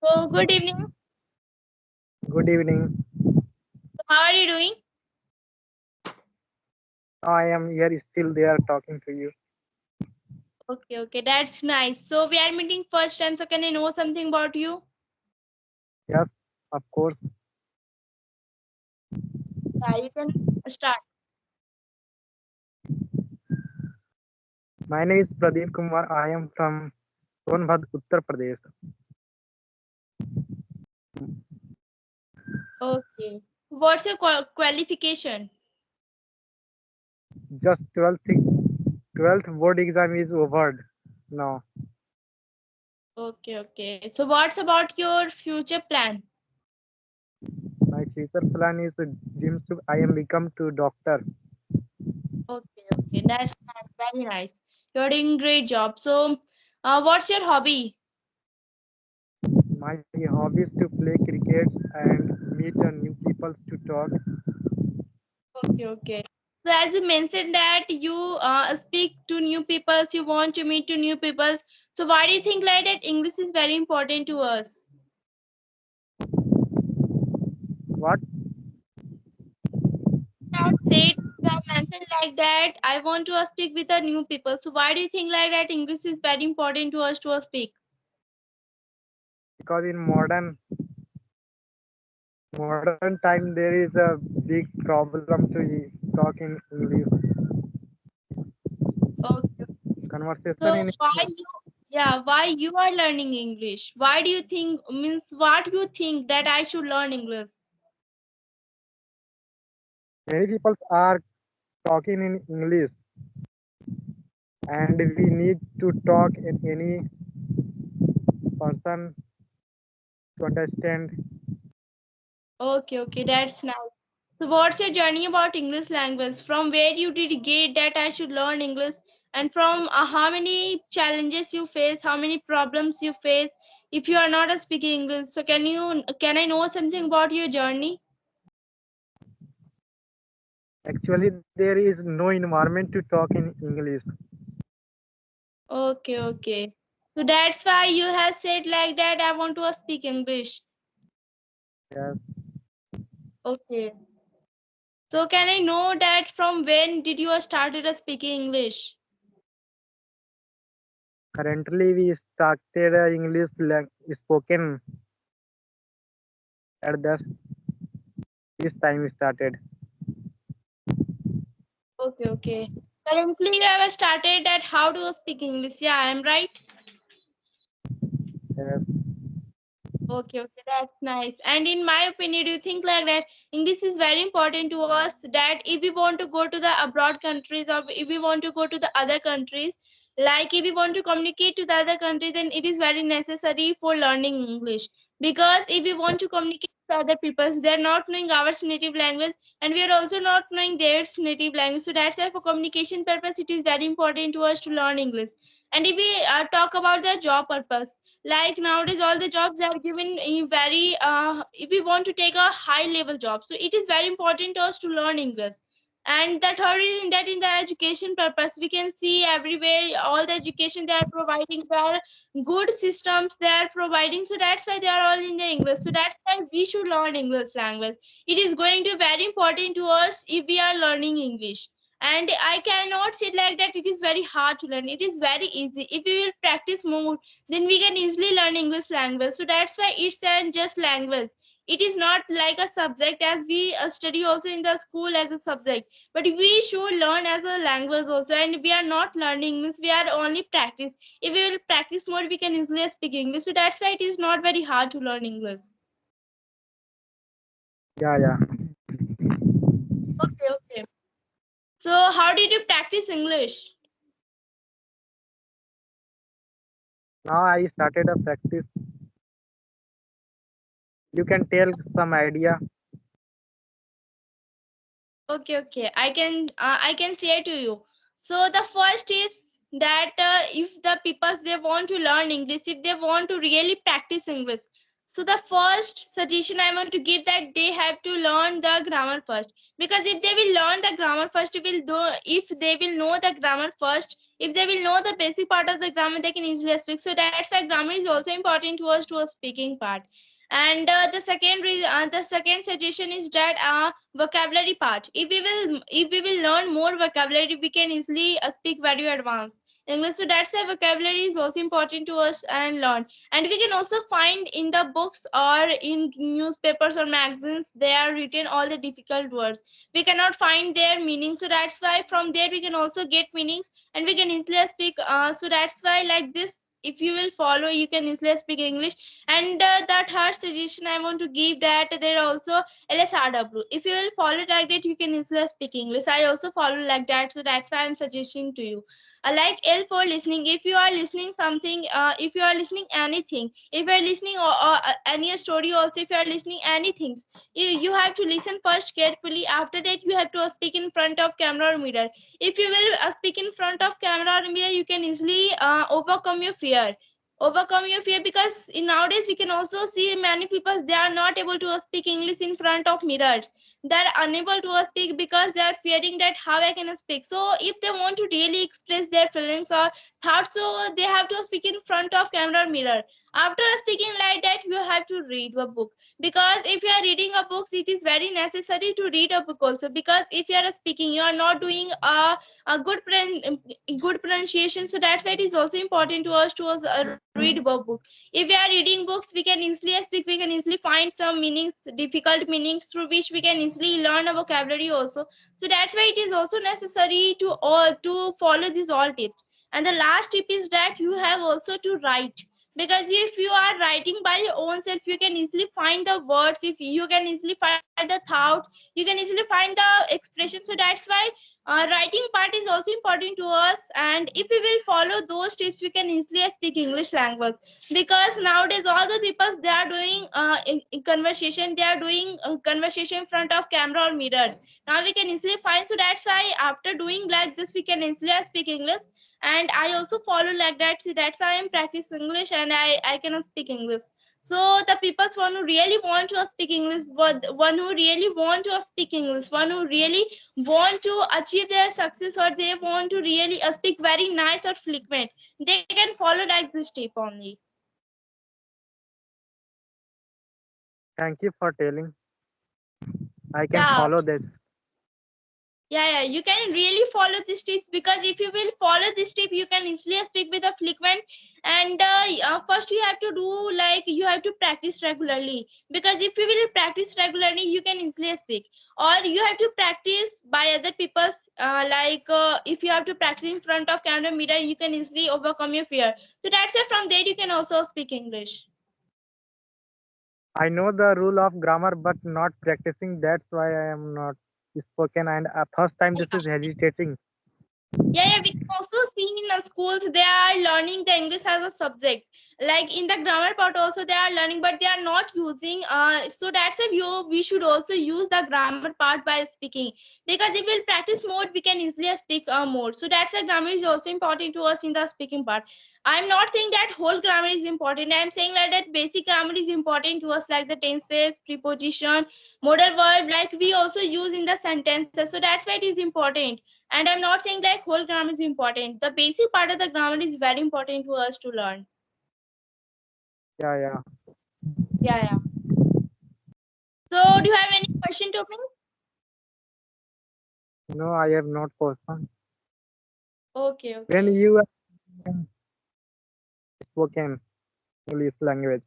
So, good evening. Good evening. How are you doing? I am here still there talking to you. Okay, that's nice. So, we are meeting first time. So, can I know something about you? Yes, of course. Yeah, you can start. My name is Pradeep Kumar. I am from Sonbhad, Uttar Pradesh. Okay. What's your qualification? Just 12th board exam is over now. Okay. So, what's about your future plan? My future plan is I am become to doctor. Okay. That's nice. Very nice. You're doing great job. So, what's your hobby? My hobby is to play cricket and meet new people to talk. Okay. So, as you mentioned that you speak to new people, you want to meet to new people. So, why do you think like that English is very important to us? What? Have said you have mentioned like that I want to speak with the new people. So why do you think like that English is very important to us to speak? Because in modern time there is a big problem to talk in English. Okay. Conversation So in why you are learning English? Why do you think means what you think that I should learn English? many people are talking in English, and we need to talk in any person to understand. Okay, that's nice. So what's your journey about English language? From where you did get that I should learn English and from how many challenges you face, how many problems you face if you are not speaking English. So can I know something about your journey? Actually, there is no environment to talk in English. Okay. So that's why you have said like that I want to speak English. Yes. Okay. So can I know that from when did you started speaking English? Currently, we started spoken at this time we started. Okay. Currently, you have started at how to speak English. Yeah, I'm right. Yes. Okay, that's nice. And in my opinion, do you think like that English is very important to us that if we want to go to the abroad countries or if we want to go to the other countries, like if we want to communicate to the other country, then it is very necessary for learning English. Because if we want to communicate with other people, they're not knowing our native language and we are also not knowing their native language. So that's why for communication purpose, it is very important to us to learn English. And if we talk about the job purpose, like nowadays all the jobs are given in very if we want to take a high level job, so it is very important to us to learn English. And the third is in that in the education purpose we can see everywhere all the education they are providing, they are good systems they are providing, so that's why they are all in the English. So that's why we should learn English language. It is going to be very important to us if we are learning English. And I cannot say like that it is very hard to learn, it is very easy if we will practice more, then we can easily learn English language. So that's why it's an just language. It is not like a subject as we study also in the school as a subject, but we should learn as a language also. And we are not learning means we are only practice. If we will practice more, we can easily speak English. So that's why it is not very hard to learn English. Yeah. Okay. So how did you practice English? Now I started a practice. You can tell some idea. Okay. I can say to you. So the first is that if the people they want to learn English, if they want to really practice English, so the first suggestion I want to give that they have to learn the grammar first. Because if they will learn the grammar first, if they will know the grammar first, If they will know the basic part of the grammar, they can easily speak. So that's why grammar is also important to a speaking part. And the second suggestion is that vocabulary part. If we will learn more vocabulary, we can easily speak very advanced English. So that's why vocabulary is also important to us and learn. And we can also find in the books or in newspapers or magazines, they are written all the difficult words. We cannot find their meaning. So that's why from there we can also get meanings and we can easily speak. So that's why like this, if you will follow, you can easily speak English. And the third suggestion I want to give, that there are also LSRW. If you will follow like that, you can easily speak English. I also follow like that, so that's why I'm suggesting to you. Like L for listening. If you are listening something, if you are listening anything, if you are listening or any story also, if you are listening anything, you have to listen first carefully. After that, you have to speak in front of camera or mirror. If you will speak in front of camera or mirror, you can easily overcome your fear, because in nowadays we can also see many people, they are not able to speak English in front of mirrors. They are unable to speak because they are fearing that how I can speak. So if they want to really express their feelings or thoughts, so they have to speak in front of camera or mirror. After speaking like that, you have to read a book, because if you are reading a book, it is very necessary to read a book also, because if you are speaking, you are not doing a good pronunciation. So that's why it is also important to us read a book. If we are reading books, we can easily speak, we can easily find some meanings, difficult meanings, through which we can easily learn a vocabulary also. So that's why it is also necessary to follow these all tips. And the last tip is that you have also to write, because if you are writing by your own self, you can easily find the words, if you can easily find the thoughts, you can easily find the expression. So that's why writing part is also important to us. And if we will follow those tips, we can easily speak English language. Because nowadays all the people, they are doing in conversation, they are doing conversation in front of camera or mirrors. Now we can easily find. So that's why after doing like this, we can easily speak English. And I also follow like that. So that's why I'm practice English, and I cannot speak English. So the people one who really want to speak English, one who really want to speak English, one who really want to achieve their success, or they want to really speak very nice or fluent, they can follow like this tip only. Thank you for telling. I can Yeah. follow this. Yeah, you can really follow these tips, because if you will follow this tip, you can easily speak with a fluent. And first you have to do like you have to practice regularly, because if you will practice regularly, you can easily speak. Or you have to practice by other people's, if you have to practice in front of camera mirror, you can easily overcome your fear. So that's it. From there, you can also speak English. I know the rule of grammar, but not practicing. That's why I am not spoken. And first time this is hesitating. Yeah, we can also see in the schools, they are learning the English as a subject. Like in the grammar part also they are learning, but they are not using. So that's why we should also use the grammar part by speaking, because if we'll practice more, we can easily speak more. So that's why grammar is also important to us in the speaking part. I'm not saying that whole grammar is important. I'm saying that basic grammar is important to us, like the tenses, preposition, modal verb, like we also use in the sentences. So that's why it is important. And I'm not saying like whole grammar is important. The basic part of the grammar is very important to us to learn. Yeah, yeah. Yeah. So do you have any question to me? No, I have not question. Okay. When you are spoken English language.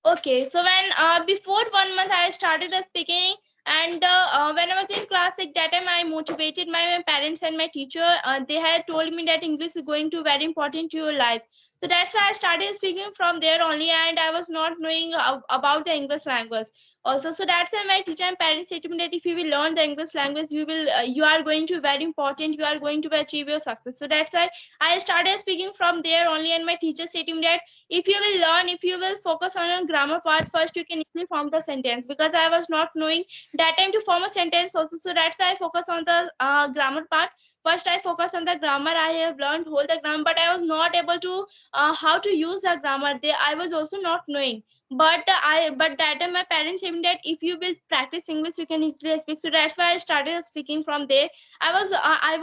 Okay, so when before 1 month I started speaking, and when I was in class, like that time I motivated my parents and my teacher. They had told me that English is going to very important to your life. So that's why I started speaking from there only, and I was not knowing about the English language also. So that's why my teacher and parents said to me that if you will learn the English language, you are going to very important. You are going to achieve your success. So that's why I started speaking from there only, and my teacher said to me that if you will learn, if you will focus on a grammar part first, you can easily form the sentence, because I was not knowing that time to form a sentence also. So that's why I focus on the grammar part. First I focus on the grammar. I have learned whole the grammar, but I was not able to how to use the grammar there. I was also not knowing. But that time my parents told me that if you will practice English you can easily speak. So that's why I started speaking from there. I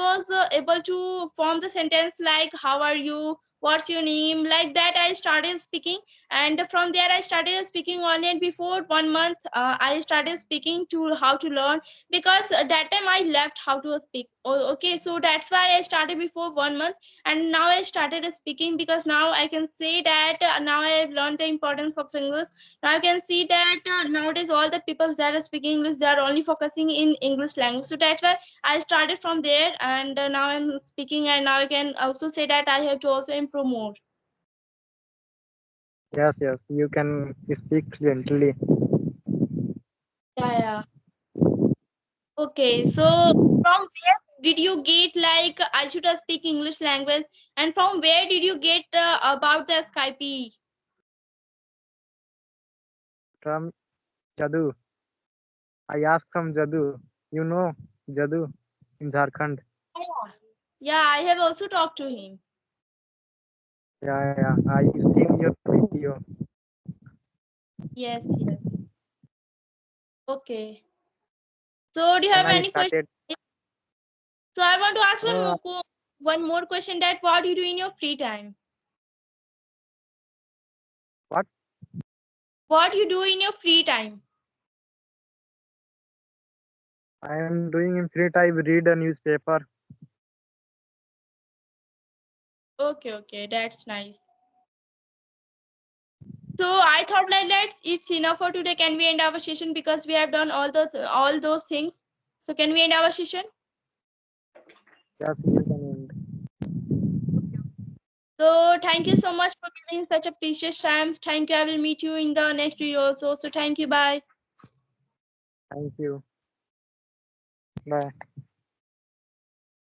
was able to form the sentence like how are you, what's your name, like that I started speaking. And from there I started speaking only, and before 1 month I started speaking to how to learn, because that time I left how to speak. Oh, okay, so that's why I started before 1 month, and now I started speaking, because now I can say that now I have learned the importance of English. Now I can see that nowadays all the people that are speaking English, they are only focusing in English language. So that's why I started from there, and now I'm speaking, and now I can also say that I have to also improve more. Yes, yes, you can speak fluently. Yeah, yeah. Okay, so from where did you get like I should speak English language, and from where did you get about the Skype? From Jadu. I asked from Jadu. You know Jadu in Jharkhand. Yeah, yeah, I have also talked to him. Yeah, yeah. I seen your video. Yes, yes. Okay. So do you Then have I any question? started. So I want to ask No, one more question, that what do you do in your free time? what What you do in your free time? I am doing in free time, read a newspaper. Okay, okay, that's nice. So I thought like it's enough for today. Can we end our session, because we have done all those things? So can we end our session? Yes, you can end. So thank you so much for giving such a precious time. Thank you. I will meet you in the next video also. So thank you. Bye. Thank you. Bye.